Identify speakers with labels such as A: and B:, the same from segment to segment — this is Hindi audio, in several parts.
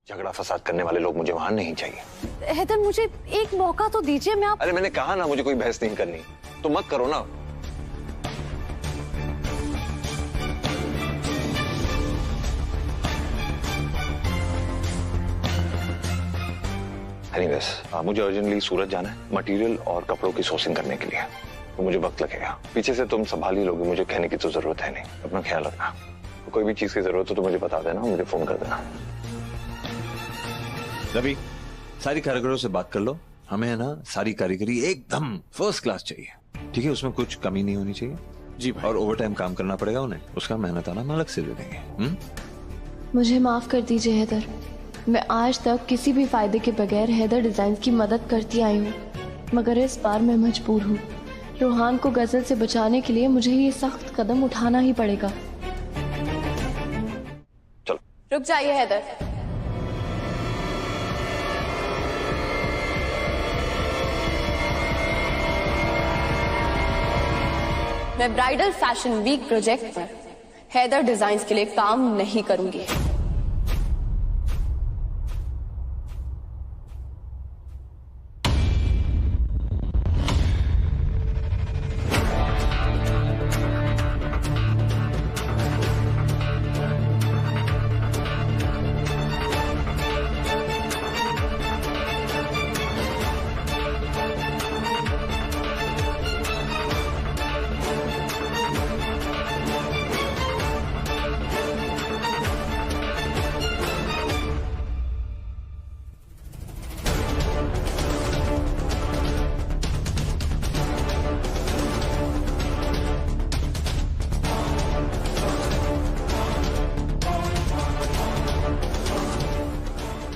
A: झगड़ा फसाद करने वाले लोग मुझे वहां नहीं चाहिए।
B: हैदर मुझे एक मौका तो दीजिए। मैं
A: अरे मैंने कहा ना मुझे कोई बहस नहीं करनी, तो मत करो ना। एनीवेज, मुझे अर्जेंटली सूरत जाना है मटेरियल और कपड़ों की सोर्सिंग करने के लिए, तो मुझे वक्त लगेगा। पीछे से तुम संभाल ही लोगे, मुझे कहने की तो जरूरत है नहीं। अपना ख्याल रखना, तो कोई भी चीज की जरूरत हो तो मुझे बता देना, मुझे फोन कर देना।
C: रवि, सारी कारीगरों से बात कर लो, हमें है ना सारी कारीगरी एकदम फर्स्ट क्लास चाहिए, ठीक है? उसमें कुछ कमी नहीं होनी चाहिए।
D: जी भाई।
C: और ओवर टाइम काम करना पड़ेगा उन्हें, उसका मेहनताना हम अलग से दे देंगे।
E: मुझे माफ कर दीजिए हैदर, मैं आज तक किसी भी फायदे के बगैर हैदर डिजाइन की मदद करती आई हूँ, मगर इस बार मैं मजबूर हूँ। रोहान को गजल से बचाने के लिए मुझे ये सख्त कदम उठाना ही पड़ेगा।
A: चलो
E: रुक जाइए हैदर। मैं ब्राइडल फैशन वीक प्रोजेक्ट पर हैदर डिजाइन्स के लिए काम नहीं करूंगी।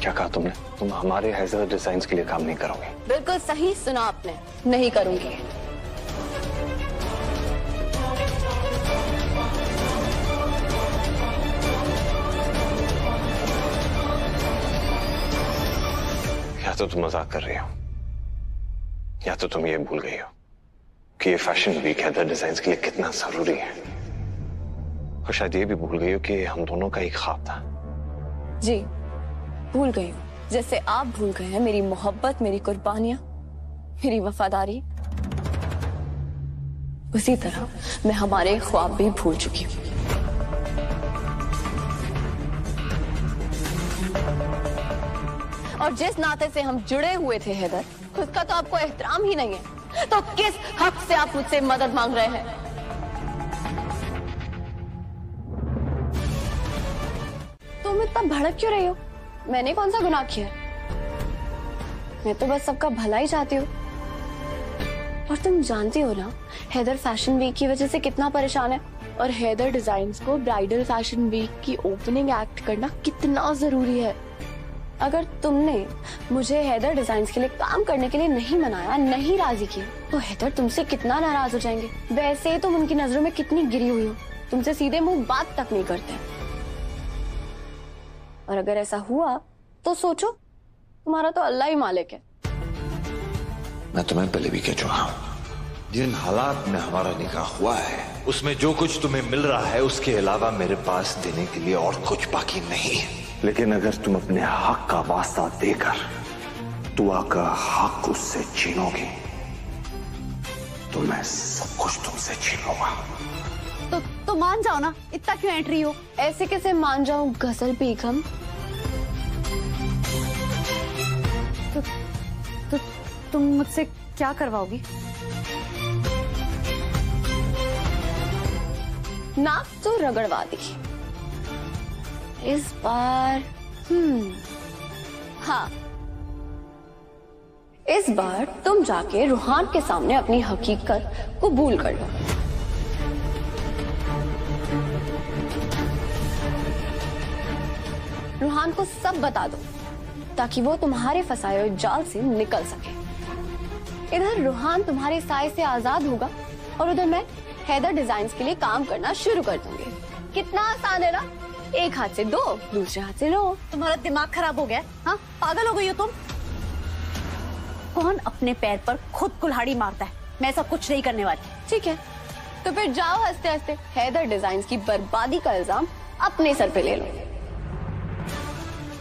A: क्या कहा तुमने? तुम हमारे हैदर डिजाइन्स के लिए काम नहीं करोगे?
E: बिल्कुल सही सुना आपने, नहीं करूंगी।
A: या तो तुम मजाक कर रही हो, या तो तुम ये भूल गई हो कि ये फैशन वीक हैदर डिजाइन्स के लिए कितना जरूरी है, और शायद ये भी भूल गई हो कि हम दोनों का एक ख्वाब था।
E: जी भूल गई हूँ, जैसे आप भूल गए हैं मेरी मोहब्बत, मेरी कुर्बानियां, मेरी वफादारी। उसी तरह मैं हमारे ख्वाब भी भूल चुकी हूँ। और जिस नाते से हम जुड़े हुए थे हैदर, उसका तो आपको एहतराम ही नहीं है, तो किस हक से आप मुझसे मदद मांग रहे हैं? तुम इतना भड़क क्यों रही हो? मैंने कौन सा गुनाह किया? मैं तो बस सबका भला ही चाहती हूँ। और तुम जानती हो ना हैदर फैशन वीक की वजह से कितना परेशान है, और हैदर डिजाइन्स को ब्राइडल फैशन वीक की ओपनिंग एक्ट करना कितना जरूरी है। अगर तुमने मुझे हैदर डिजाइन्स के लिए काम करने के लिए नहीं मनाया, नहीं राजी किया, तो हैदर तुमसे कितना नाराज हो जाएंगे। वैसे तुम उनकी नजरों में कितनी गिरी हुई हो, तुमसे सीधे मुंह बात तक नहीं करते। और अगर ऐसा हुआ तो सोचो, तुम्हारा तो अल्लाह ही मालिक है।
C: मैं तुम्हें पहले भी कह चुका हूं, जिन हालात में हमारा निकाह हुआ है उसमें जो कुछ तुम्हें मिल रहा है उसके अलावा मेरे पास देने के लिए और कुछ बाकी नहीं है।
A: लेकिन अगर तुम अपने हक का वास्ता देकर दुआ का हक उससे छीनोगे तो मैं सब कुछ तुमसे छीन लूंगा।
B: तो मान जाओ ना, इतना क्यों एंट्री हो?
E: ऐसे कैसे मान जाऊं गजल बेगम?
B: तो तुम मुझसे क्या करवाओगी?
E: नाक तो रगड़वा दी इस बार। हाँ, इस बार तुम जाके रूहान के सामने अपनी हकीकत कबूल कर लो। रूहान को सब बता दो ताकि वो तुम्हारे फंसाए हुए जाल से निकल सके। इधर रूहान तुम्हारे साए से आजाद होगा और उधर मैं हैदर डिजाइन्स के लिए काम करना शुरू कर दूंगी। कितना आसान है ना, एक हाथ से दो, दूसरे हाथ से लो।
B: तुम्हारा दिमाग खराब हो गया? हाँ, पागल हो गई हो तुम? कौन अपने पैर पर खुद कुल्हाड़ी मारता है? मैं ऐसा कुछ नहीं करने वाली।
E: ठीक है, तो फिर जाओ हंसते हंसते हैदर डिजाइन्स की बर्बादी का इल्जाम अपने सर पे ले लो।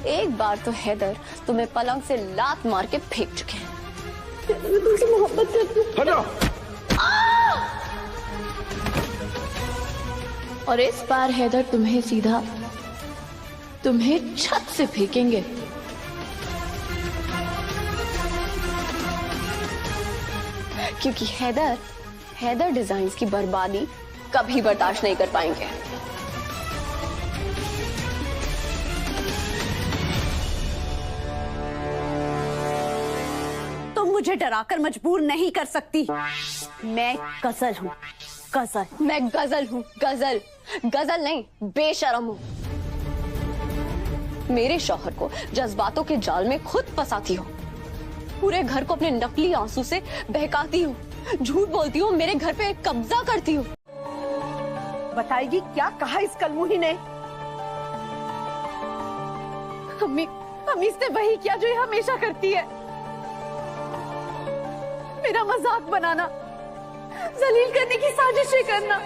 E: एक बार तो हैदर तुम्हें पलंग से लात मार के फेंक चुके हैं। मैं तुमसे मोहब्बत करती हूँ। और इस बार हैदर तुम्हें सीधा तुम्हें छत से फेंकेंगे। क्योंकि हैदर डिजाइन्स की बर्बादी कभी बर्दाश्त नहीं कर पाएंगे।
B: तुम मुझे डराकर मजबूर नहीं कर सकती। मैं गजल हूँ, गजल।
E: मैं गजल हूँ, गजल नहीं, बेशरम हूँ। मेरे शौहर को जज्बातों के जाल में खुद फंसाती हो, पूरे घर को अपने नकली आंसू से बहकाती हो, झूठ बोलती हो, मेरे घर पे कब्जा करती हो।
B: बताएगी क्या कहा इस कलमुही ने? अम्मी इसने वही किया जो ये हमेशा करती है, मेरा मजाक बनाना, जलील करने की साजिशें करना।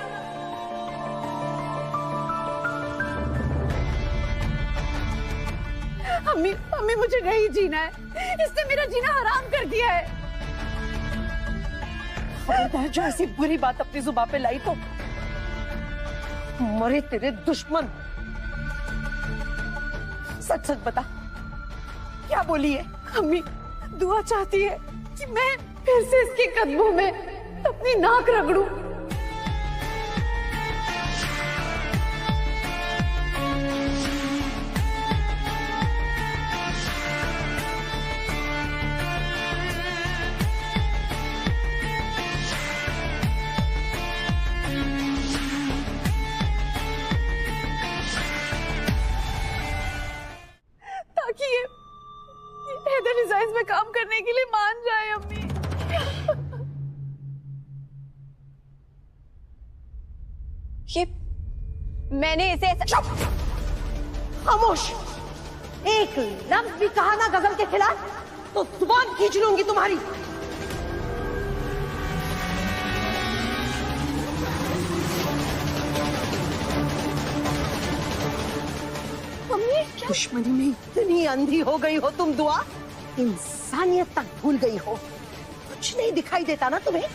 B: अम्मी मुझे नहीं जीना है, इसने मेरा जीना हराम कर दिया है। और जो ऐसी बुरी बात अपनी जुबान पे लाई तो मरे तेरे दुश्मन। सच सच बता, क्या बोली है? अम्मी दुआ चाहती है कि मैं फिर से इसके कदमों में अपनी नाक रगड़ूं। ताकि ये हैदर डिजाइन्स में काम करने के लिए मान जाए। अम्मी
E: ये मैंने इसे
B: चुप, खामोश। एक लफ्ज भी कहा ना गजल के खिलाफ तो जुबान खींच लूंगी तुम्हारी। दुश्मनी में इतनी अंधी हो गई हो तुम दुआ, इंसानियत तक भूल गई हो। कुछ नहीं दिखाई देता ना तुम्हें?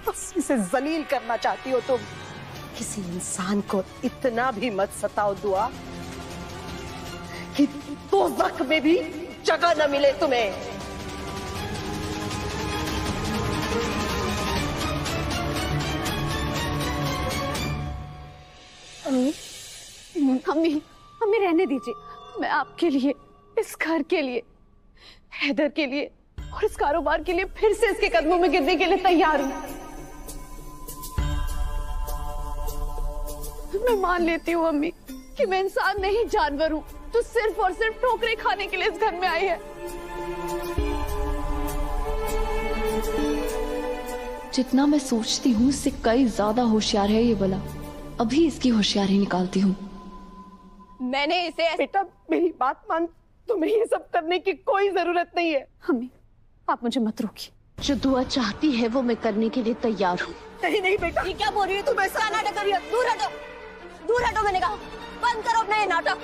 B: बस इसे जलील करना चाहती हो तुम। किसी इंसान को इतना भी मत सताओ दुआ कि दोज़ख में भी जगह न मिले तुम्हें। अम्मी रहने दीजिए। मैं आपके लिए, इस घर के लिए, हैदर के लिए और इस कारोबार के लिए फिर से इसके कदमों में गिरने के लिए तैयार हूं। मैं मान लेती हूँ अम्मी कि मैं इंसान नहीं, जानवर हूँ जो सिर्फ और सिर्फ ठोकरें खाने के लिए इस घर में आई है।
E: जितना मैं सोचती हूँ उससे कई ज्यादा होशियार है ये बला। अभी इसकी होशियारी निकालती हूँ। मैंने इसे
B: बेटा मेरी बात मान, तुम्हें ये सब करने की कोई जरूरत नहीं है। अम्मी आप मुझे मत रोकिए।
E: जो दुआ चाहती है वो मैं करने के लिए तैयार हूँ।
B: नहीं नहीं बेटा,
E: ये क्या बोल रही है तुम? ऐसा नाटक कर रही हो। दूर हटो, दूर हटो, मैंने कहा। बंद करो अपना ये नाटक।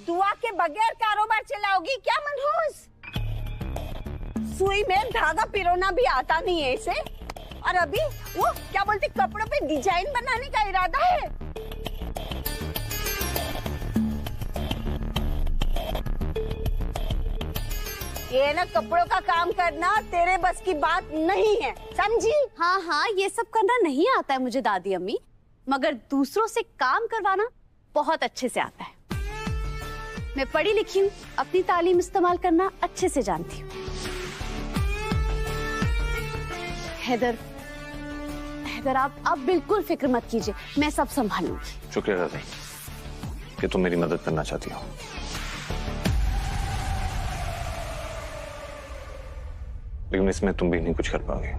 B: दुआ के बगैर कारोबार चलाओगी क्या मनहूस? सुई में धागा पिरोना भी आता नहीं है इसे, और अभी वो क्या बोलती, कपड़ों पे डिजाइन बनाने का इरादा है। ये ना कपड़ों का काम करना तेरे बस की बात नहीं है, समझी? हाँ ये सब करना नहीं आता है मुझे दादी अम्मी, मगर दूसरों से काम करवाना बहुत अच्छे से आता है। मैं पढ़ी लिखी हूँ, अपनी तालीम इस्तेमाल करना अच्छे से जानती हूँ। हैदर आप बिल्कुल फिक्र मत कीजिए, मैं सब संभाल लूंगी।
A: शुक्रिया दादी कि तुम मेरी मदद करना चाहती हो, लेकिन इसमें तुम भी नहीं कुछ कर पाओगे।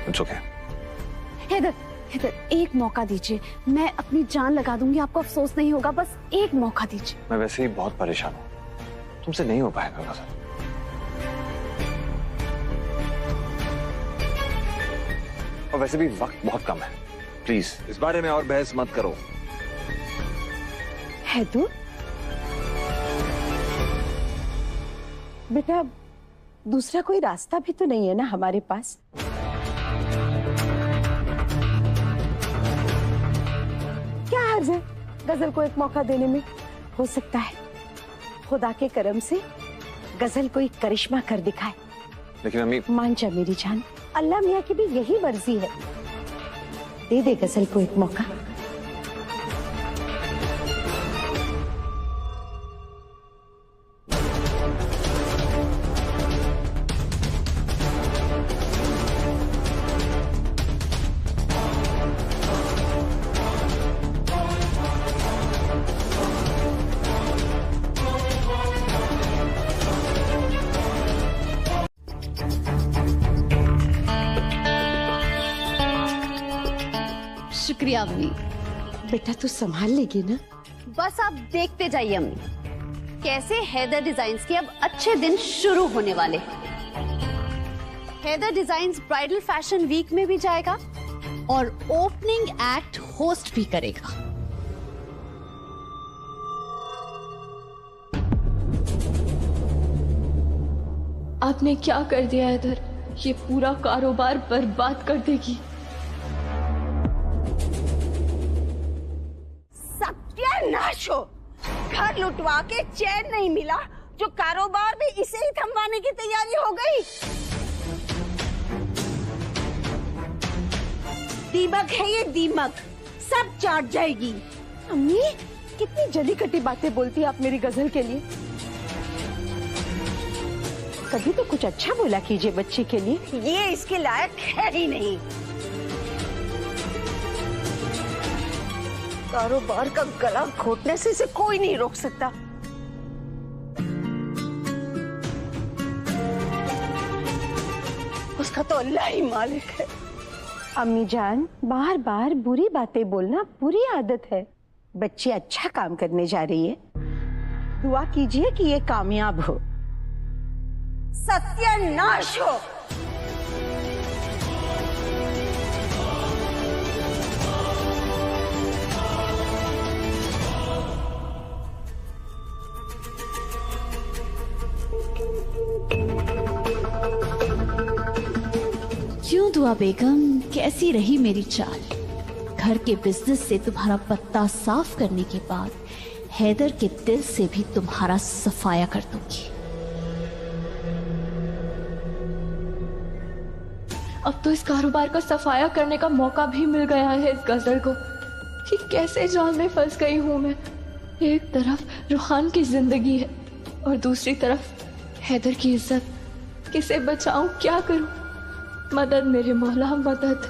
A: It's okay.
B: हैदर एक मौका दीजिए, मैं अपनी जान लगा दूंगी, आपको अफसोस नहीं होगा। बस एक मौका दीजिए।
A: मैं वैसे ही बहुत परेशान हूँ, तुमसे नहीं हो पाएगा।
C: और वैसे भी वक्त बहुत कम है, प्लीज इस बारे में और बहस मत करो।
D: हैदर, बेटा दूसरा कोई रास्ता भी तो नहीं है ना हमारे पास? क्या हर्ज है गजल को एक मौका देने में? हो सकता है खुदा के करम से गजल कोई करिश्मा कर दिखाए।
A: लेकिन अम्मी,
D: मान जा मेरी जान, अल्लाह मियाँ की भी यही मर्जी है। दे दे गजल को एक मौका।
B: शुक्रिया अम्मी।
D: बेटा तू संभाल लेगी ना?
B: बस आप देखते जाइए अम्मी, कैसे हैदर डिजाइन्स के अब अच्छे दिन शुरू होने वाले हैं। Haider designs bridal fashion week में भी जाएगा और ओपनिंग एक्ट होस्ट भी करेगा।
E: आपने क्या कर दिया हैदर? ये पूरा कारोबार बर्बाद कर देगी।
D: सत्यानाश हो, घर लुटवा के चैन नहीं मिला, जो कारोबार भी इसे ही थमवाने की तैयारी हो गई। दीमक है ये, दीमक सब चाट जाएगी। अम्मी कितनी जली कटी बातें बोलती है आप मेरी गजल के लिए। कभी तो कुछ अच्छा बोला कीजिए बच्चे के लिए। ये इसके लायक है ही नहीं। कारोबार का गला घोटने से इसे कोई नहीं रोक सकता। उसका तो अल्लाह ही मालिक है। अम्मी जान, बार बार बुरी बातें बोलना बुरी आदत है। बच्ची अच्छा काम करने जा रही है, दुआ कीजिए कि ये कामयाब हो। सत्यानाश हो।
B: क्यों दुआ बेगम, कैसी रही मेरी चाल? घर के बिजनेस से तुम्हारा पत्ता साफ करने के बाद हैदर के दिल से भी तुम्हारा सफाया कर दूंगी।
E: अब तो इस कारोबार का सफाया करने का मौका भी मिल गया है इस गजल को। कि कैसे जाल में फंस गई हूँ मैं। एक तरफ रूहान की जिंदगी है और दूसरी तरफ हैदर की इज्जत। किसे बचाऊं, क्या करूं? मदद मेरे मौला, मदद।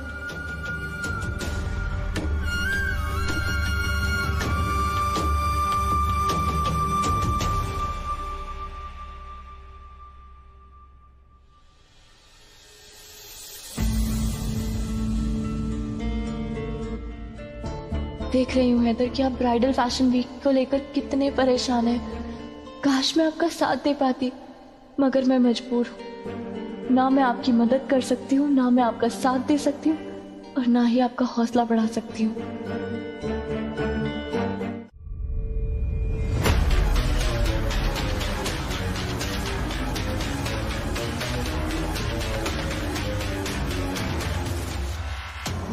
E: देख रही हूँ हैदर कि आप ब्राइडल फैशन वीक को लेकर कितने परेशान हैं। काश मैं आपका साथ दे पाती, मगर मैं मजबूर हूँ। ना मैं आपकी मदद कर सकती हूँ, ना मैं आपका साथ दे सकती हूँ, और ना ही आपका हौसला बढ़ा सकती हूँ।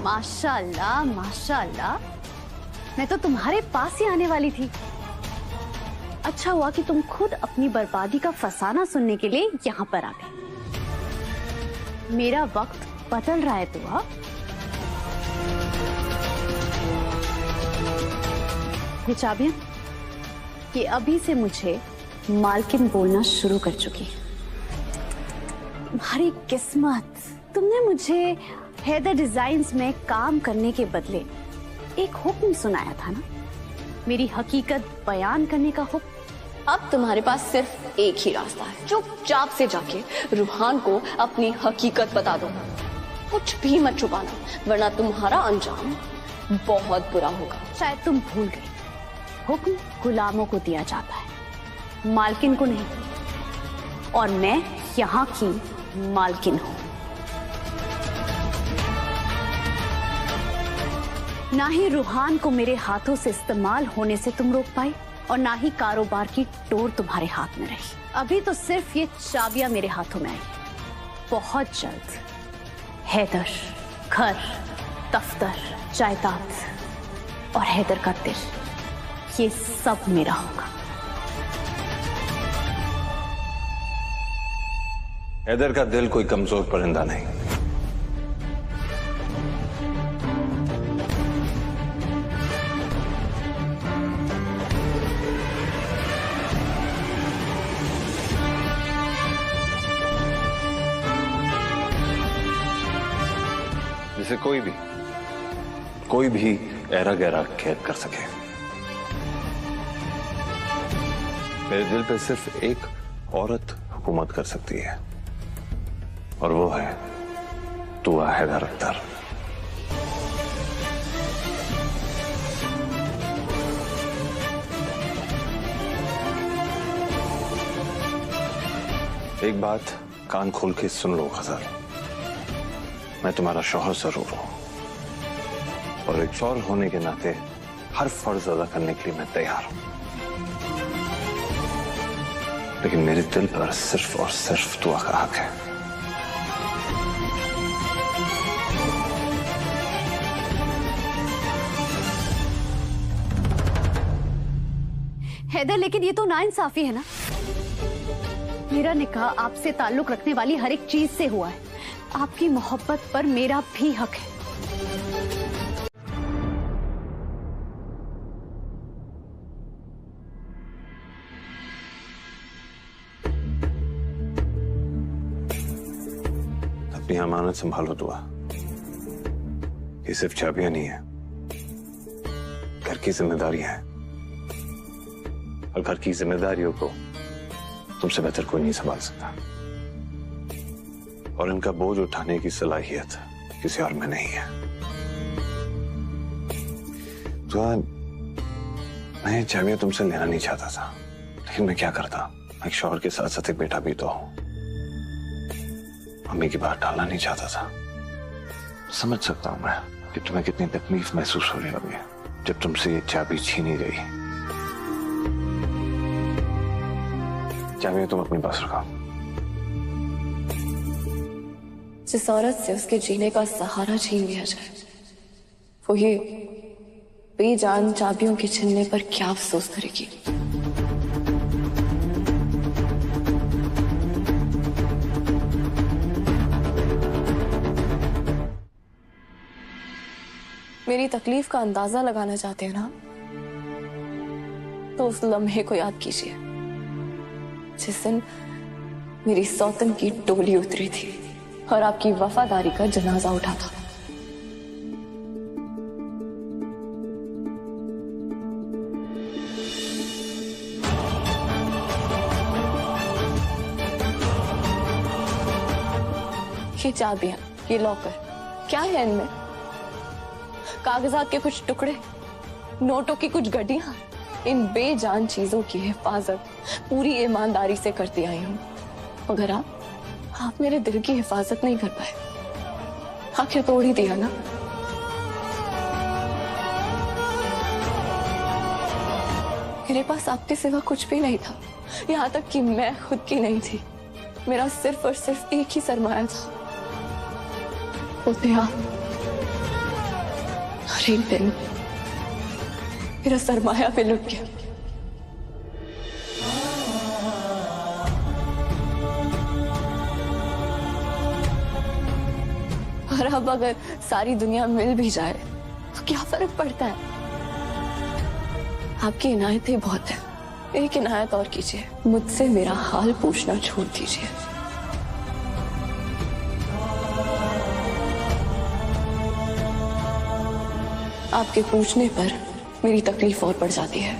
B: माशाअल्लाह, माशाअल्लाह, मैं तो तुम्हारे पास ही आने वाली थी। अच्छा हुआ कि तुम खुद अपनी बर्बादी का फसाना सुनने के लिए यहाँ पर आ गए। मेरा वक्त बदल रहा है दुआ। ये चाबियां, ये अभी से मुझे मालकिन बोलना शुरू कर चुकी है। तुम्हारी किस्मत, तुमने मुझे हैदर डिजाइन्स में काम करने के बदले एक हुक्म सुनाया था ना, मेरी हकीकत बयान करने का हुक्म।
E: अब तुम्हारे पास सिर्फ एक ही रास्ता है, चुपचाप से जाके रूहान को अपनी हकीकत बता दो। कुछ भी मत छुपाना, वरना तुम्हारा अंजाम बहुत बुरा होगा।
B: शायद तुम भूल गई, हुक्म गुलामों को दिया जाता है, मालकिन को नहीं। और मैं यहाँ की मालकिन हूँ। ना ही रूहान को मेरे हाथों से इस्तेमाल होने से तुम रोक पाए और ना ही कारोबार की टोर तुम्हारे हाथ में रही। अभी तो सिर्फ ये चाबियां मेरे हाथों में आई। बहुत जल्द हैदर, घर, दफ्तर, जायदाद और हैदर का दिल, ये सब मेरा होगा।
A: हैदर का दिल कोई कमजोर परिंदा नहीं। जिसे कोई भी ऐरा गहरा कैद कर सके। मेरे दिल पे सिर्फ एक औरत हुकूमत कर सकती है और वो है दुआ हैदर अख्तर। एक बात कान खोल के सुन लो खजर, मैं तुम्हारा शौहर जरूर हूं और एक शौहर होने के नाते हर फर्ज अदा करने के लिए मैं तैयार हूं, लेकिन मेरे दिल पर सिर्फ और सिर्फ दुआ का हक है।
B: हैदर, लेकिन ये तो नाइंसाफी है ना। मेरा निकाह आपसे ताल्लुक रखने वाली हर एक चीज से हुआ है। आपकी मोहब्बत पर मेरा भी हक है।
A: अपनी अमानत संभालो दुआ। ये सिर्फ चाबियां नहीं है, घर की जिम्मेदारियां हैं और घर की जिम्मेदारियों को तुमसे बेहतर कोई नहीं संभाल सकता और इनका बोझ उठाने की सलाहियत किसी और में नहीं है। दुआ, मैं ये चाबियां तुमसे लेना नहीं चाहता था, लेकिन मैं क्या करता। मैं एक शौहर के साथ साथ एक बेटा भी तो हूं। मम्मी की बात टालना नहीं चाहता था। समझ सकता हूं मैं कि तुम्हें कितनी तकलीफ महसूस होने लगी जब तुमसे ये चाबी छीनी गई। चाबियां तुम अपने पास रखो।
E: जिस औरत से उसके जीने का सहारा छीन लिया जाए, वो ये बेजान चाबियों के छीनने पर क्या अफसोस करेगी। मेरी तकलीफ का अंदाजा लगाना चाहते हैं ना, तो उस लम्हे को याद कीजिए जिस दिन मेरी सौतन की टोली उतरी थी और आपकी वफादारी का जनाजा उठा था। ये चाबियां, ये लॉकर, क्या है इनमें? कागजात के कुछ टुकड़े, नोटों की कुछ गड्डियां। इन बेजान चीजों की हिफाजत पूरी ईमानदारी से करती आई हूं, मगर आप मेरे दिल की हिफाजत नहीं कर पाए। आखिर तोड़ ही दिया ना। मेरे पास आपके सिवा कुछ भी नहीं था, यहां तक कि मैं खुद की नहीं थी। मेरा सिर्फ और सिर्फ एक ही सरमाया था, वो थे आप। और एक दिन मेरा सरमाया भी लुट गया। और अब अगर सारी दुनिया मिल भी जाए तो क्या फर्क पड़ता है? आपकी इनायतें बहुत है। एक इनायत और कीजिए, मुझसे मेरा हाल पूछना छोड़ दीजिए। आपके पूछने पर मेरी तकलीफ और बढ़ जाती है।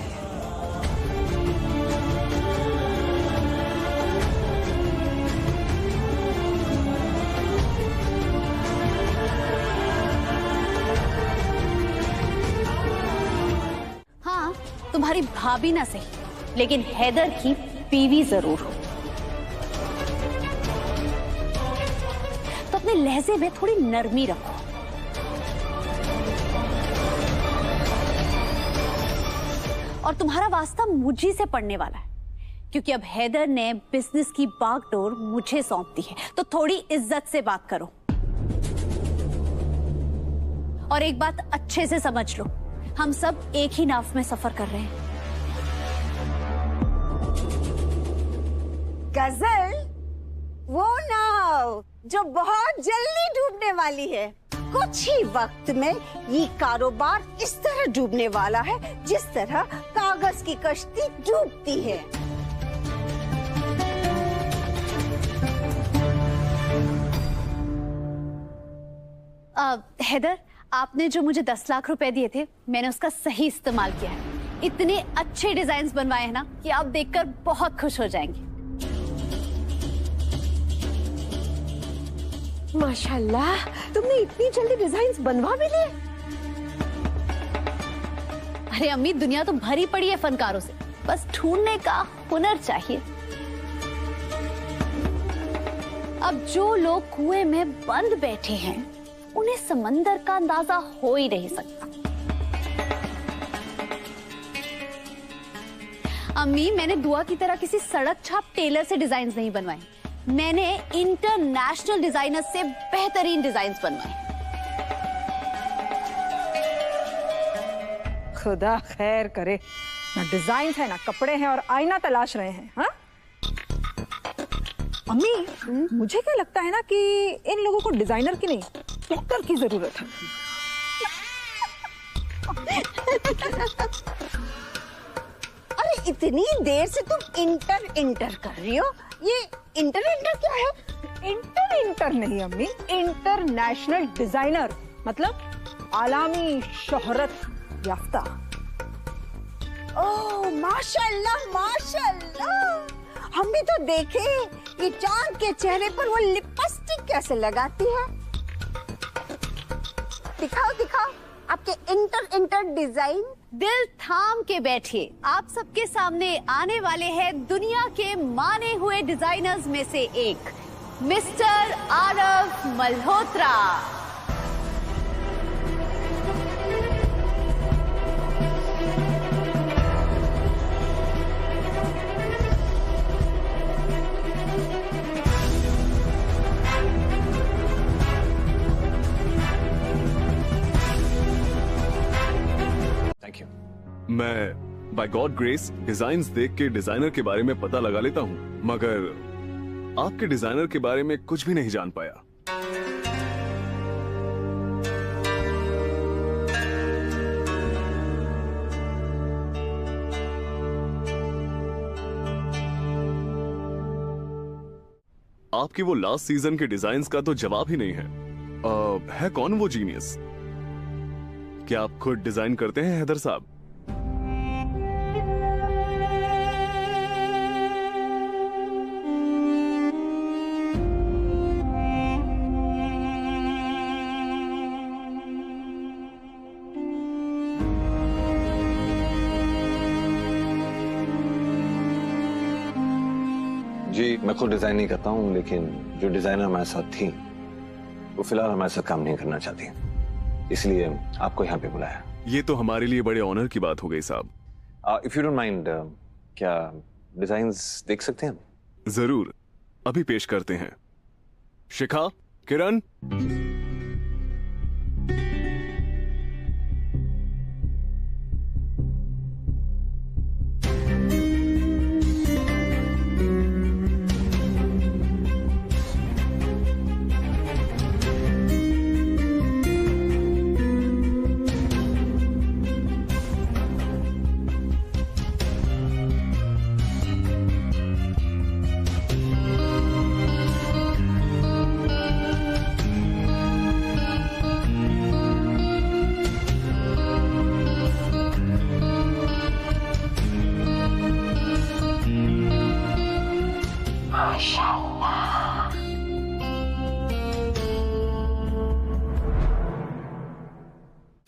B: हाँ, तुम्हारी भाभी ना सही, लेकिन हैदर की बीवी जरूर हो। तो अपने लहजे में थोड़ी नरमी रखो। और तुम्हारा वास्ता मुझी से पड़ने वाला है, क्योंकि अब हैदर ने बिजनेस की बागडोर मुझे सौंप दी है। तो थोड़ी इज्जत से बात करो। और एक बात अच्छे से समझ लो, हम सब एक ही नाव में सफर कर रहे हैं।
F: गजल, वो नाव जो बहुत जल्दी डूबने वाली है। कुछ ही वक्त में ये कारोबार इस तरह डूबने वाला है जिस तरह कागज की कश्ती डूबती है।
B: हैदर, आपने जो मुझे 10 लाख रुपए दिए थे, मैंने उसका सही इस्तेमाल किया है। इतने अच्छे डिजाइन्स बनवाए हैं ना कि आप देखकर बहुत खुश हो जाएंगे।
D: माशाल्लाह, तुमने इतनी जल्दी डिजाइन्स बनवा भी लिए?
B: अरे अम्मी, दुनिया तो भरी पड़ी है फनकारों से, बस ढूंढने का हुनर चाहिए। अब जो लोग कुएं में बंद बैठे हैं, उन्हें समंदर का अंदाजा हो ही नहीं सकता। अम्मी, मैंने दुआ की तरह किसी सड़क छाप टेलर से डिजाइन्स नहीं बनवाए, मैंने इंटरनेशनल डिजाइनर से बेहतरीन डिजाइन्स बनवाए।
G: खुदा खैर करे, ना डिजाइन है ना कपड़े हैं और आईना तलाश रहे हैं। हाँ अम्मी, मुझे क्या लगता है ना कि इन लोगों को डिजाइनर की नहीं, डॉक्टर की जरूरत है।
F: अरे इतनी देर से तुम इंटर कर रही हो, ये इंटर क्या है?
G: इंटर नहीं अम्मी, इंटरनेशनल डिजाइनर, मतलब आलामी शोहरत याफ्ता।
F: ओह माशाल्लाह माशाल्लाह, हम भी तो देखे ये चांद के चेहरे पर वो लिपस्टिक कैसे लगाती है। दिखाओ आपके इंटर डिजाइन।
B: दिल थाम के बैठिए, आप सबके सामने आने वाले हैं दुनिया के माने हुए डिजाइनर्स में से एक, मिस्टर आरव मल्होत्रा।
H: मैं बाय गॉड ग्रेस डिजाइन्स देख के डिजाइनर के बारे में पता लगा लेता हूँ, मगर आपके डिजाइनर के बारे में कुछ भी नहीं जान पाया। आपकी वो लास्ट सीजन के डिजाइन्स का तो जवाब ही नहीं है कौन वो जीनियस? क्या आप खुद डिजाइन करते हैं हैदर साहब?
A: जी, मैं खुद डिजाइन नहीं करता हूँ, लेकिन जो डिजाइनर हमारे साथ थी वो फिलहाल हमारे साथ काम नहीं करना चाहती, इसलिए आपको यहाँ पे बुलाया।
H: ये तो हमारे लिए बड़े ऑनर की बात हो गई साहब।
A: इफ यू डोंट माइंड, क्या डिजाइन्स देख सकते हैं?
H: जरूर, अभी पेश करते हैं। शिखा, किरण,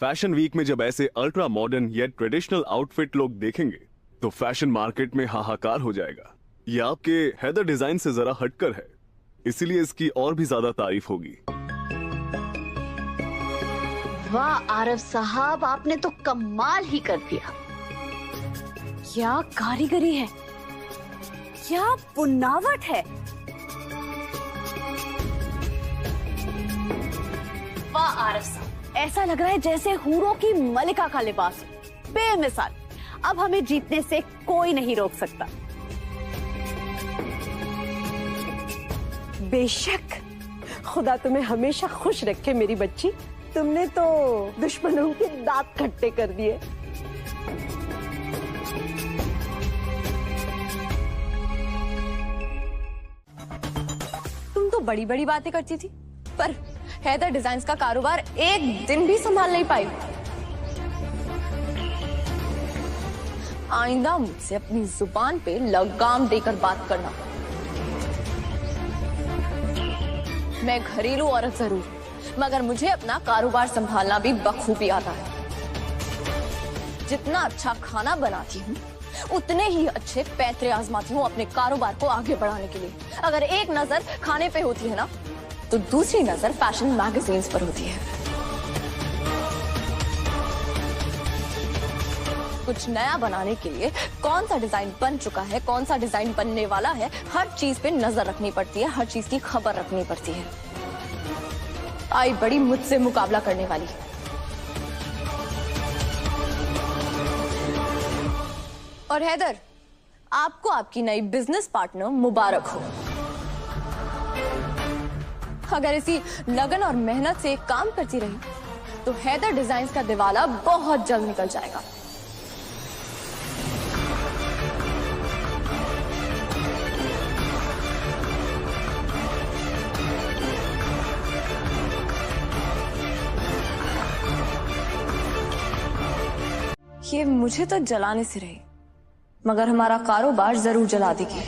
H: फैशन वीक में जब ऐसे अल्ट्रा मॉडर्न या ट्रेडिशनल आउटफिट लोग देखेंगे तो फैशन मार्केट में हाहाकार हो जाएगा। ये आपके हैदर डिजाइन से जरा हटकर है, इसीलिए इसकी और भी ज्यादा तारीफ होगी।
B: वाह आरव साहब, आपने तो कमाल ही कर दिया। क्या कारीगरी है, क्या बुनावट है। वाह आरफ साहब, ऐसा लग रहा है जैसे हूरों की मलिका का लिबास हो। बेमिसाल। अब हमें जीतने से कोई नहीं रोक सकता।
D: बेशक, खुदा तुम्हें हमेशा खुश रखे मेरी बच्ची। तुमने तो दुश्मनों के दांत खट्टे कर दिए।
E: तुम तो बड़ी बड़ी बातें करती थी, पर हैदर डिजाइन्स का कारोबार एक दिन भी संभाल नहीं पाई। आइंदा मुझसे अपनी जुबान पे लगाम देकर बात करना। मैं घरेलू औरत जरूर, मगर मुझे अपना कारोबार संभालना भी बखूबी आता है। जितना अच्छा खाना बनाती हूँ, उतने ही अच्छे पैतरे आजमाती हूँ अपने कारोबार को आगे बढ़ाने के लिए। अगर एक नजर खाने पे होती है ना, तो दूसरी नजर फैशन मैगजीन्स पर होती है। कुछ नया बनाने के लिए कौन सा डिजाइन बन चुका है, कौन सा डिजाइन बनने वाला है, हर चीज पे नजर रखनी पड़ती है, हर चीज की खबर रखनी पड़ती है। आई बड़ी मुझसे मुकाबला करने वाली। और हैदर, आपको आपकी नई बिजनेस पार्टनर मुबारक हो। अगर इसी लगन और मेहनत से काम करती रही, तो हैदर डिजाइन्स का दिवाला बहुत जल्द निकल जाएगा। ये मुझे तो जलाने से रही, मगर हमारा कारोबार जरूर जला देगी।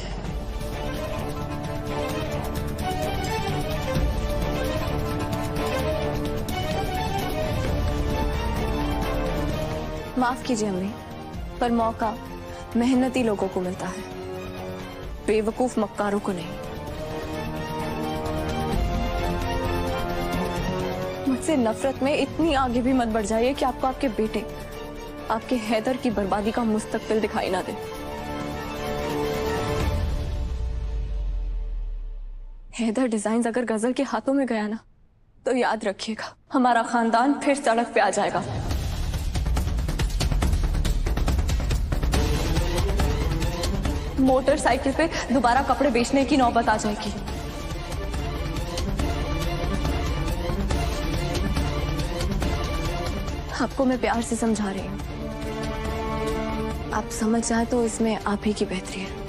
E: माफ कीजिए अम्मी, पर मौका मेहनती लोगों को मिलता है, बेवकूफ मक्कारों को नहीं। मुझसे नफरत में इतनी आगे भी मत बढ़ जाइए कि आपको आपके बेटे, आपके हैदर की बर्बादी का मुस्तकबिल दिखाई ना दे। हैदर डिजाइन्स अगर गजल के हाथों में गया ना, तो याद रखिएगा, हमारा खानदान फिर सड़क पे आ जाएगा। मोटरसाइकिल पे दोबारा कपड़े बेचने की नौबत आ जाएगी। आपको मैं प्यार से समझा रही हूँ, आप समझ जाए तो इसमें आप ही की बेहतरी है।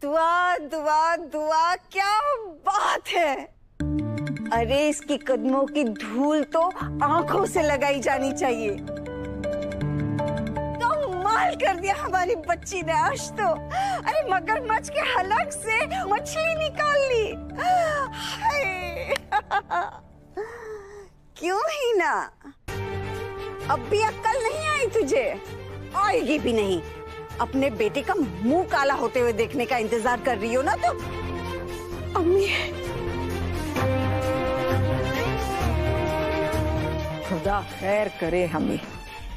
F: दुआ दुआ दुआ, क्या बात है। अरे इसकी कदमों की धूल तो आंखों से लगाई जानी चाहिए। कमाल कर दिया हमारी बच्ची ने आज तो। अरे मगरमच्छ के हलक से मछली निकाल ली। हाय क्यों ही ना। अब भी अक्ल नहीं आई तुझे? आएगी भी नहीं। अपने बेटे का मुंह काला होते हुए देखने का इंतजार कर रही हो ना तुम?
D: अम्मी,
G: खुदा खैर करे हमें।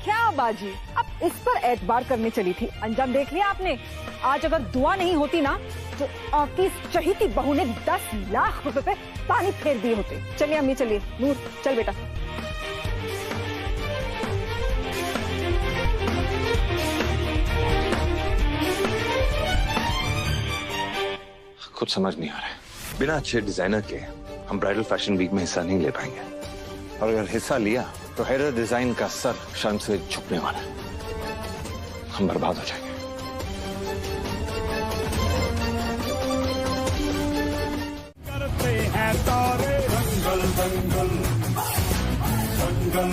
G: क्या बाजी, अब इस पर एतबार करने चली थी, अंजाम देख लिया आपने। आज अगर दुआ नहीं होती ना, तो आपकी चहीती बहू ने 10 लाख रुपए पे पानी फेर दिए होते। चलिए अम्मी, चलिए। नूर चल बेटा।
A: कुछ समझ नहीं आ रहा है। बिना अच्छे डिजाइनर के हम ब्राइडल फैशन वीक में हिस्सा नहीं ले पाएंगे, और अगर हिस्सा लिया तो हैदर डिजाइन का सर शर्म से झुकने वाला है। हम बर्बाद हो जाएंगे।
I: करते हैं तारे दंगल दंगल दंगल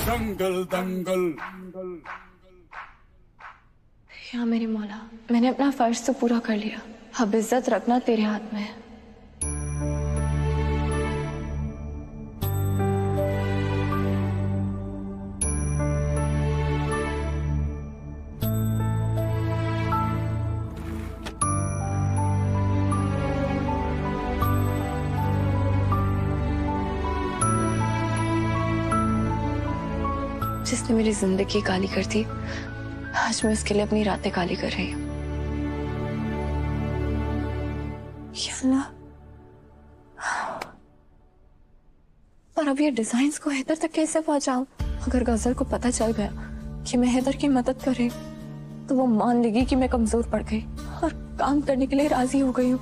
I: दंगल दंगल दंगल।
E: या मेरी मौला, मैंने अपना फर्ज तो पूरा कर लिया, अब इज्जत रखना तेरे हाथ में है। जिसने मेरी जिंदगी काली कर दी, आज मैं उसके लिए अपनी रातें काली कर रही हूँ। या अल्लाह, पर अब ये डिजाइन्स को हैदर तक कैसे पहुंचाऊं? अगर गजल को पता चल गया कि मैं हैदर की मदद कर रही हूँ तो वो मान लेगी कि मैं कमजोर पड़ गई और काम करने के लिए राजी हो गई हूँ।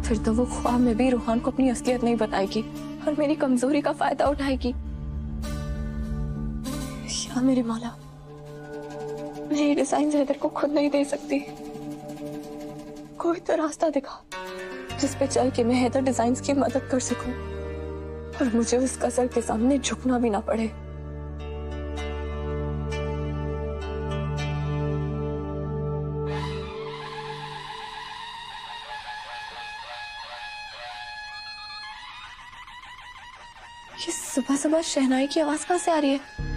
E: फिर तो वो ख्वाब में भी रूहान को अपनी असलियत नहीं बताएगी और मेरी कमजोरी का फायदा उठाएगी। या मेरे मौला, मैं ये डिजाइन हैदर को खुद नहीं दे सकती। कोई तो रास्ता दिखा जिस पे चल के मैं हैदर डिजाइन्स की मदद कर सकूं और मुझे उस गजल के सामने झुकना भी ना पड़े। ये सुबह सुबह शहनाई की आवाज कहां से आ रही है?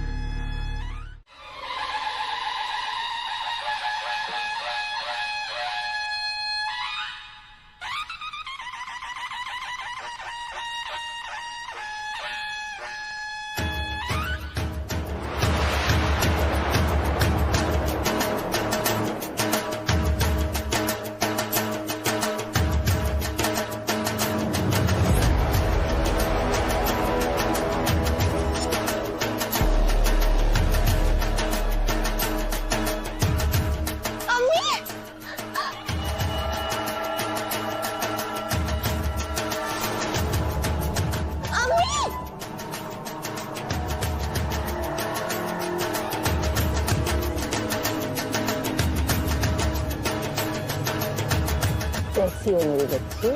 D: कैसी हो मेरी बच्ची?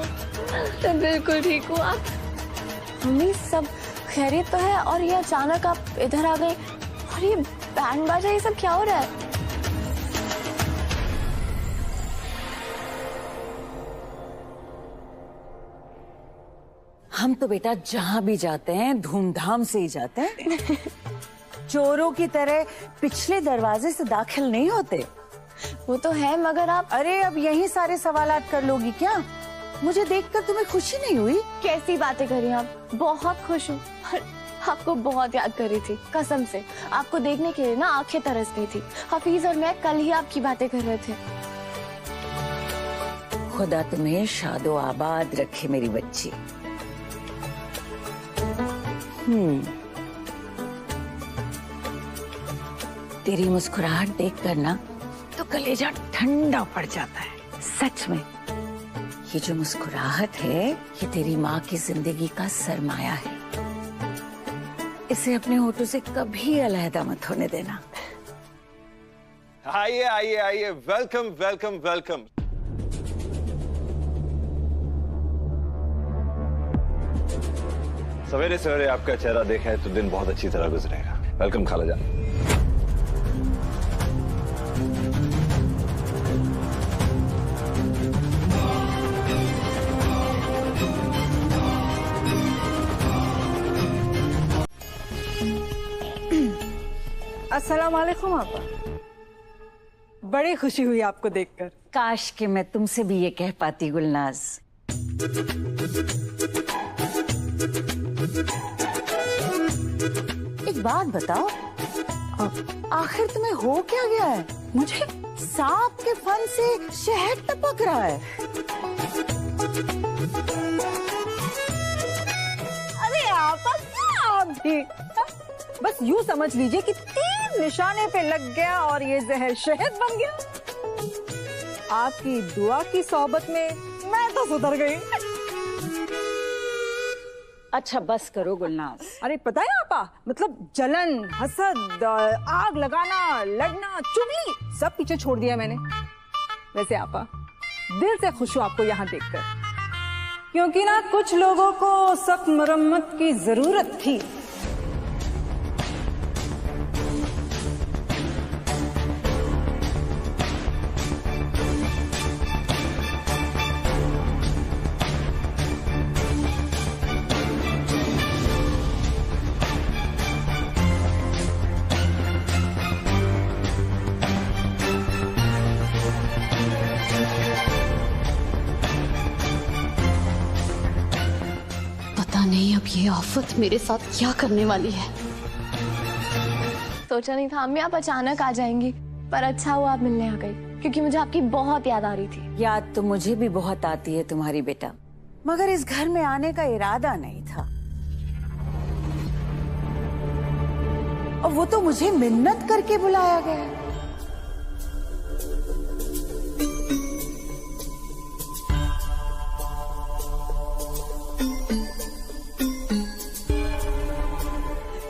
E: बिल्कुल ठीक हूँ आप। मम्मी सब खैरियत तो है और ये अचानक आप इधर आ गए और ये बैंड बाजा ये सब क्या हो रहा है?
J: हम तो बेटा जहाँ भी जाते हैं धूमधाम से ही जाते हैं। चोरों की तरह पिछले दरवाजे से दाखिल नहीं होते।
E: वो तो है, मगर आप
J: अरे अब यही सारे सवालात कर लोगी क्या? मुझे देखकर तुम्हें खुशी नहीं हुई?
E: कैसी बातें करी आप? बहुत खुश हूँ। आपको बहुत याद कर रही थी, कसम से। आपको देखने के लिए ना आंखें तरस गई थी। हफीज और मैं कल ही आपकी बातें कर रहे थे।
J: खुदा तुम्हें शादो आबाद रखे मेरी बच्ची। तेरी मुस्कुराहट देखकर ना तो कलेजा ठंडा पड़ जाता है। सच में ये जो मुस्कुराहट है ये तेरी माँ की जिंदगी का सरमाया है। इसे अपने होठों से कभी अलहदा मत होने देना।
A: आइए आइए आइए, वेलकम वेलकम वेलकम। सवेरे सवेरे आपका चेहरा देखा है तो दिन बहुत अच्छी तरह गुजरेगा। वेलकम खाला जान।
G: अस्सलाम वालेकुम आपा। बड़ी खुशी हुई आपको देखकर।
J: काश कि मैं तुमसे भी ये कह पाती गुलनाज। एक बात बताओ, आखिर तुम्हें हो क्या गया है? मुझे सांप के फन से शहद टपक रहा है।
G: अरे आपा क्या आप भी? बस यूं समझ लीजिए कि तीर निशाने पे लग गया और ये जहर शहद बन गया। आपकी दुआ की सोबत में मैं तो सुधर गई।
J: अच्छा बस करो गुलनाज।
G: अरे पता है आपा, मतलब जलन, हसद, आग लगाना, लड़ना, चुगली सब पीछे छोड़ दिया मैंने। वैसे आपा दिल से खुश हूँ आपको यहाँ देखकर, क्योंकि ना कुछ लोगों को सख्त मरम्मत की जरूरत थी।
B: पता नहीं अब ये आफत मेरे साथ क्या करने वाली है।
E: सोचा नहीं था अम्मी आप अचानक आ जाएंगी, पर अच्छा हुआ आप मिलने आ गई, क्योंकि मुझे आपकी बहुत याद आ रही थी।
J: याद तो मुझे भी बहुत आती है तुम्हारी बेटा, मगर इस घर में आने का इरादा नहीं था। और वो तो मुझे मिन्नत करके बुलाया गया।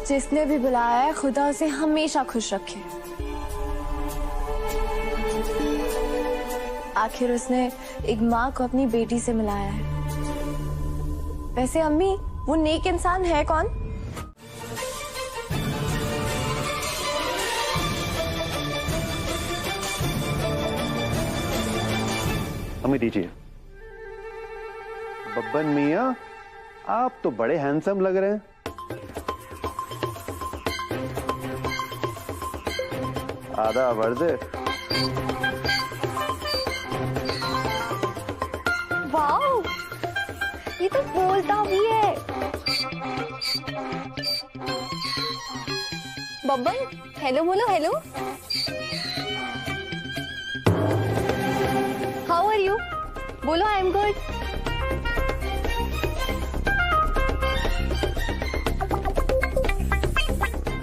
E: जिसने भी बुलाया है खुदा उसे हमेशा खुश रखे। आखिर उसने एक माँ को अपनी बेटी से मिलाया है। वैसे अम्मी वो नेक इंसान है कौन?
K: हमें दीजिए। बब्बन मियाँ, आप तो बड़े हैंडसम लग रहे हैं। आधा वर्दे।
E: वाओ, ये तो बोलता भी है। बब्बन, हेलो बोलो। Hello, how are you? बोलो आई एम गुड।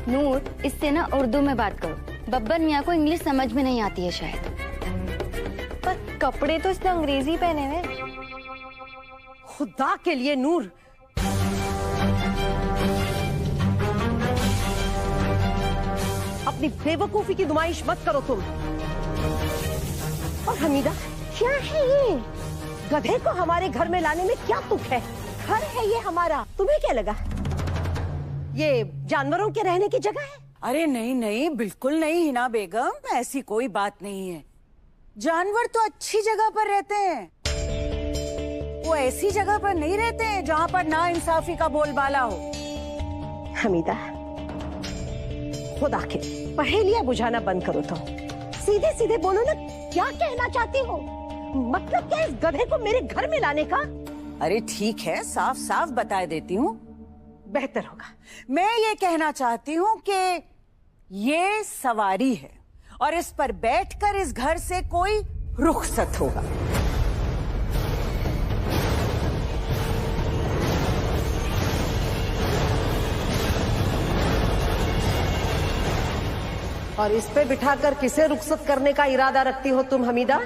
B: नूर, इससे ना उर्दू में बात करो। बब्बन मियाँ को इंग्लिश समझ में नहीं आती है शायद।
E: पर कपड़े तो इसने अंग्रेजी पहने हुए।
D: खुदा के लिए नूर, अपनी बेवकूफी की नुमाइश मत करो तुम। और हमीदा, क्या है ये? गधे को हमारे घर में लाने में क्या तुक है? घर है ये हमारा, तुम्हें क्या लगा ये जानवरों के रहने की जगह है?
J: अरे नहीं नहीं, बिल्कुल नहीं हिना बेगम, ऐसी कोई बात नहीं है। जानवर तो अच्छी जगह पर रहते हैं, वो ऐसी जगह पर नहीं रहते हैं जहाँ पर ना इंसाफी का बोलबाला हो।
D: हमीदा, खुदा के पहेलियां बुझाना बंद करो तो सीधे सीधे बोलो ना, क्या कहना चाहती हो? मतलब क्या इस गधे को मेरे घर में लाने का?
J: अरे ठीक है, साफ साफ बता देती हूँ,
D: बेहतर होगा।
J: मैं ये कहना चाहती हूँ कि ये सवारी है और इस पर बैठकर इस घर से कोई रुखसत होगा।
D: और इस पे बिठाकर किसे रुखसत करने का इरादा रखती हो तुम हमीदा?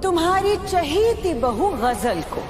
J: तुम्हारी चहीती बहू गजल को